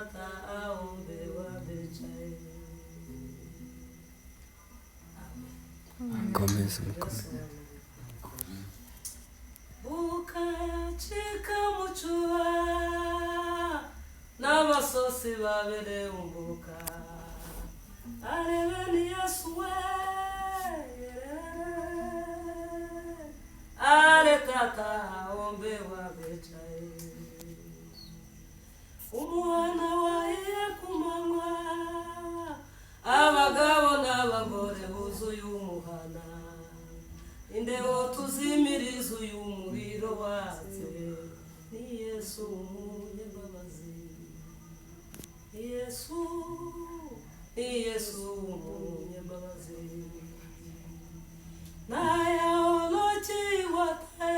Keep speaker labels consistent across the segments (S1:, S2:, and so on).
S1: tata aombe wabechaye.
S2: Komeza.
S1: Ukaya chika muchua n'abasosi babere umbuka arebeni Yesu we ale tata ombe wabechaye umwana wahiye kumanywa abagabo n'abagore buzuye umuhana indeo tuzimiriza uyu muriro watse ni Yesu umunyambabazi Yesu umunyambabazi nayaolochi wate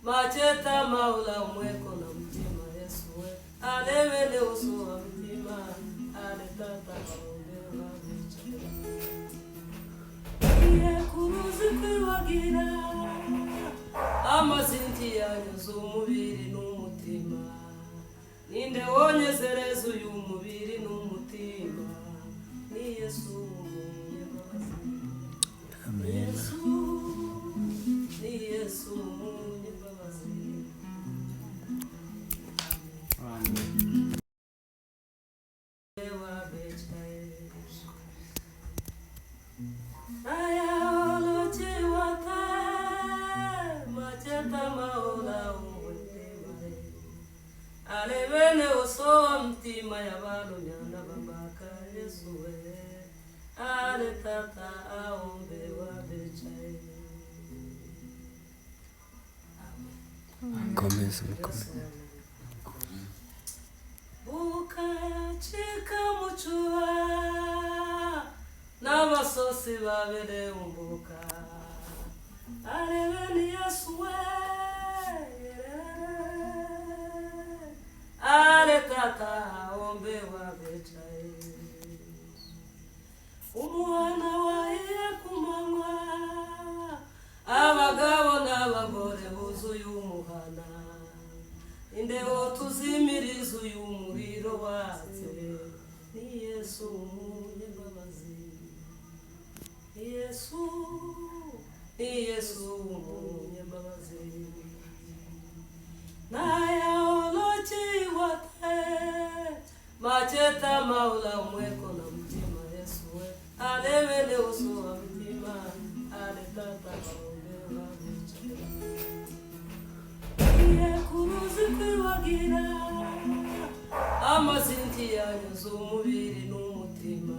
S1: macheta maula mweko na mtima Yesu we alewele uso wa mtima aletata maombe wabechaye kuruzi kwiwagira amazinti yanyuze umubiri n'umutima ninde wonyezereza uyu mubiri n'umutima ni Yesu umunyambabazi
S2: Amen.
S1: ni Yesu umunyambabazi.
S2: Amen.
S1: Alebene uso mtima ya balo nyana babaka Yesu we ale tata aombe wabechaye.
S2: Komeza.
S1: Ukaya chika muchua n'abasosi babere umbuka arebeni Yesu we ale tata ombe wabechaye umwana wahiye kumanywa abagabo n'abagore buzuye umuhana indeo tuzimiriza uyu muriro watse ni Yesu umunyambabazi Yesu umunyambabazi nayaolochi wate macheta maula mweko na mtima Yesu we alewele uso wa mtima aletata maombe wabechaye kuruzi kwiwagira amazinti yanyuze umubiri n'umutima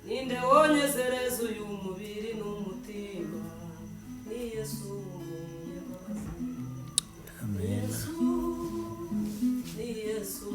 S1: ninde wonyezereza uyu mubiri n'umutima ni Yesu umunyambabazi.
S2: Amen.
S1: Ni Yesu